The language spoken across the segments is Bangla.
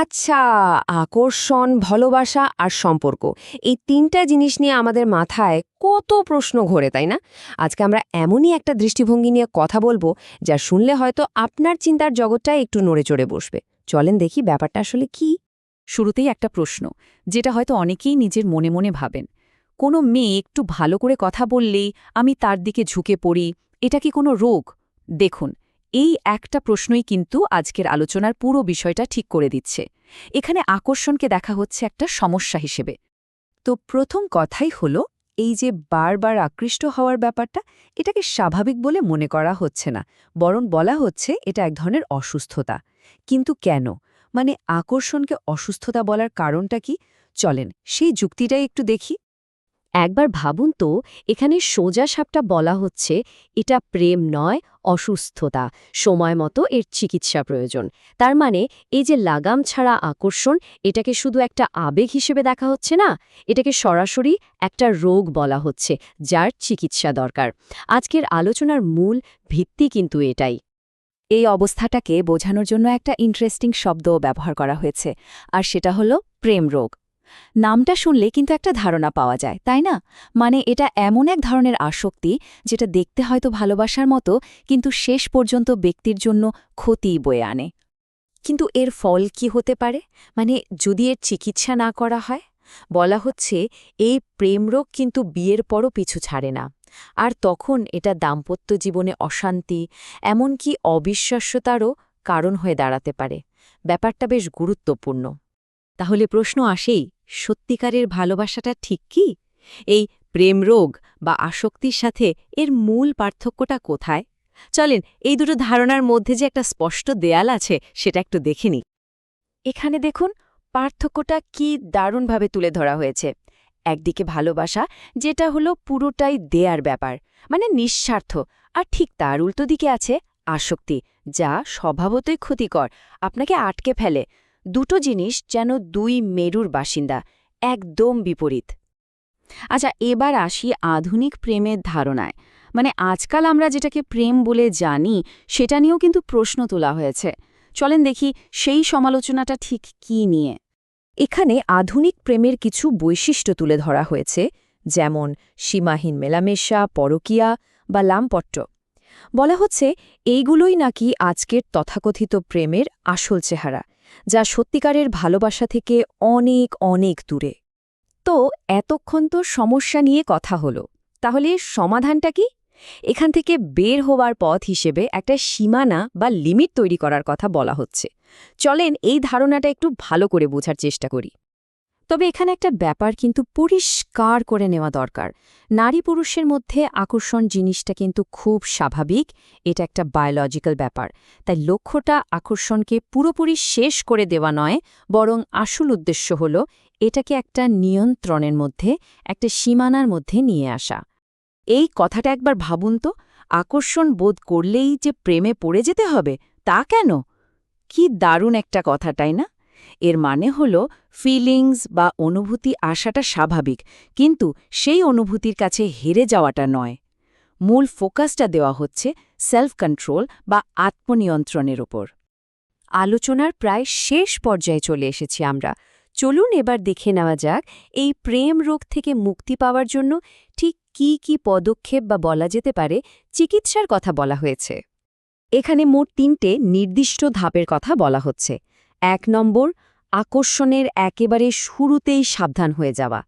আচ্ছা, আকর্ষণ, ভালোবাসা আর সম্পর্ক এই ৩টা জিনিস নিয়ে আমাদের মাথায় কত প্রশ্ন ঘোরে, তাই না? আজকে আমরা এমনই একটা দৃষ্টিভঙ্গি নিয়ে কথা বলবো, যা শুনলে হয়তো আপনার চিন্তার জগৎটাই একটু নড়ে চড়ে বসবে। চলেন দেখি ব্যাপারটা আসলে কি। শুরুতেই একটা প্রশ্ন, যেটা হয়তো অনেকেই নিজের মনে মনে ভাবেন। কোনো মেয়ে একটু ভালো করে কথা বললেই আমি তার দিকে ঝুঁকে পড়ি, এটা কি কোনো রোগ? দেখুন, এই একটা প্রশ্নই কিন্তু আজকের আলোচনার পুরো বিষয়টা ঠিক করে দিচ্ছে। এখানে আকর্ষণকে দেখা হচ্ছে একটা সমস্যা হিসেবে। তো প্রথম কথাই হলো, এই যে বারবার আকৃষ্ট হওয়ার ব্যাপারটা, এটাকে স্বাভাবিক বলে মনে করা হচ্ছে না, বরং বলা হচ্ছে এটা এক ধরনের অসুস্থতা। কিন্তু কেন? মানে আকর্ষণকে অসুস্থতা বলার কারণটা কি? চলেন সেই যুক্তিটাই একটু দেখি। একবার ভাবুন তো, এখানে সোজা সাপটা বলা হচ্ছে এটা প্রেম নয়, অসুস্থতা, সময় মতো এর চিকিৎসা প্রয়োজন। তার মানে এই যে লাগাম ছাড়া আকর্ষণ, এটাকে শুধু একটা আবেগ হিসেবে দেখা হচ্ছে না, এটাকে সরাসরি একটা রোগ বলা হচ্ছে, যার চিকিৎসা দরকার। আজকের আলোচনার মূল ভিত্তি কিন্তু এটাই। এই অবস্থাটাকে বোঝানোর জন্য একটা ইন্টারেস্টিং শব্দও ব্যবহার করা হয়েছে, আর সেটা হলো প্রেম রোগ। নামটা শুনলে কিন্তু একটা ধারণা পাওয়া যায়, তাই না? মানে এটা এমন এক ধরনের আসক্তি, যেটা দেখতে হয়তো ভালোবাসার মতো, কিন্তু শেষ পর্যন্ত ব্যক্তির জন্য ক্ষতিই বয়ে আনে। কিন্তু এর ফল কি হতে পারে? মানে যদি এর চিকিৎসা না করা হয়? বলা হচ্ছে এই প্রেমরোগ কিন্তু বিয়ের পরও পিছু ছাড়ে না। আর তখন এটা দাম্পত্য জীবনে অশান্তি, এমনকি অবিশ্বাস্যতারও কারণ হয়ে দাঁড়াতে পারে। ব্যাপারটা বেশ গুরুত্বপূর্ণ। তাহলে প্রশ্ন আসেই, সত্যিকারের ভালোবাসাটা ঠিক কি? এই প্রেমরোগ বা আসক্তির সাথে এর মূল পার্থক্যটা কোথায়? চলেন এই দুটো ধারণার মধ্যে যে একটা স্পষ্ট দেয়াল আছে সেটা একটু দেখে নিই। এখানে দেখুন, পার্থক্যটা কি দারুণভাবে তুলে ধরা হয়েছে। একদিকে ভালোবাসা, যেটা হলো পুরোটাই দেয়ার ব্যাপার, মানে নিঃস্বার্থ। আর ঠিক তার উল্টো দিকে আছে আসক্তি, যা স্বভাবতই ক্ষতিকর, আপনাকে আটকে ফেলে। দুটো জিনিস যেন দুই মেরুর বাসিন্দা, একদম বিপরীত। আচ্ছা, এবার আসি আধুনিক প্রেমের ধারণায়। মানে আজকাল আমরা যেটাকে প্রেম বলে জানি, সেটা নিয়েও কিন্তু প্রশ্ন তোলা হয়েছে। চলেন দেখি সেই সমালোচনাটা ঠিক কী নিয়ে। এখানে আধুনিক প্রেমের কিছু বৈশিষ্ট্য তুলে ধরা হয়েছে, যেমন সীমাহীন মেলামেশা, পরকীয়া বা লামপট্ট। বলা হচ্ছে এইগুলোই নাকি আজকের তথাকথিত প্রেমের আসল চেহারা, যা সত্যিকারের ভালোবাসা থেকে অনেক অনেক দূরে। তো এতক্ষণ তো সমস্যা নিয়ে কথা হলো, তাহলে এর সমাধানটা কি? এখান থেকে বের হওয়ার পথ হিসেবে একটা সীমানা বা লিমিট তৈরি করার কথা বলা হচ্ছে। চলেন এই ধারণাটা একটু ভালো করে বোঝার চেষ্টা করি। তবে এখানে একটা ব্যাপার কিন্তু পরিষ্কার করে নেওয়া দরকার। নারী পুরুষের মধ্যে আকর্ষণ জিনিসটা কিন্তু খুব স্বাভাবিক, এটা একটা বায়োলজিক্যাল ব্যাপার। তাই লক্ষ্যটা আকর্ষণকে পুরোপুরি শেষ করে দেওয়া নয়, বরং আসল উদ্দেশ্য হল এটাকে একটা নিয়ন্ত্রণের মধ্যে, একটা সীমানার মধ্যে নিয়ে আসা। এই কথাটা একবার ভাবুন তো, আকর্ষণ বোধ করলেই যে প্রেমে পড়ে যেতে হবে, তা কেন? কি দারুণ একটা কথা, তাই না? এর মানে হল ফিলিংস বা অনুভূতি আসাটা স্বাভাবিক, কিন্তু সেই অনুভূতির কাছে হেরে যাওয়াটা নয়। মূল ফোকাসটা দেওয়া হচ্ছে সেলফ কন্ট্রোল বা আত্মনিয়ন্ত্রণের ওপর। আলোচনার প্রায় শেষ পর্যায়ে চলে এসেছি আমরা। চলুন এবার দেখে নেওয়া যাক এই প্রেম রোগ থেকে মুক্তি পাওয়ার জন্য ঠিক কি পদক্ষেপ বা বলা যেতে পারে চিকিৎসার কথা বলা হয়েছে। এখানে মোট ৩টে নির্দিষ্ট ধাপের কথা বলা হচ্ছে। ১ নম্বর, আকর্ষণের একেবারে শুরুতেই সাবধান হয়ে যাওয়া।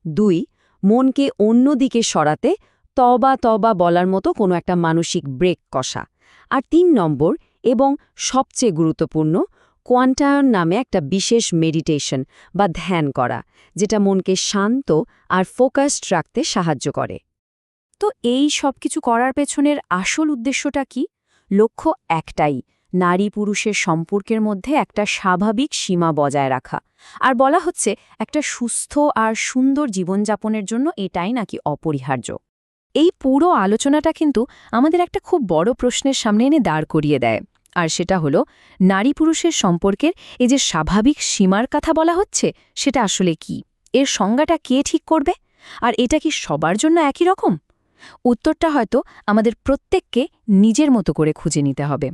২, মনকে অন্যদিকে সরাতে তবা তবা বলার মতো কোনো একটা মানসিক ব্রেক কষা। আর ৩ নম্বর, এবং সবচেয়ে গুরুত্বপূর্ণ, কোয়ান্টায়ন নামে একটা বিশেষ মেডিটেশন বা ধ্যান করা, যেটা মনকে শান্ত আর ফোকাসড রাখতে সাহায্য করে। তো এই সব কিছু করার পেছনের আসল উদ্দেশ্যটা কি? লক্ষ্য একটাই, নারী পুরুষের সম্পর্কের মধ্যে একটা স্বাভাবিক সীমা বজায় রাখা। আর বলা হচ্ছে একটা সুস্থ আর সুন্দর জীবনযাপনের জন্য এটাই নাকি অপরিহার্য। এই পুরো আলোচনাটা কিন্তু আমাদের একটা খুব বড় প্রশ্নের সামনে এনে দাঁড় করিয়ে দেয়। আর সেটা হলো, নারী পুরুষের সম্পর্কের এই যে স্বাভাবিক সীমার কথা বলা হচ্ছে, সেটা আসলে কি? এর সংজ্ঞাটা কে ঠিক করবে? আর এটা কি সবার জন্য একই রকম? উত্তরটা হয়তো আমাদের প্রত্যেককে নিজের মতো করে খুঁজে নিতে হবে।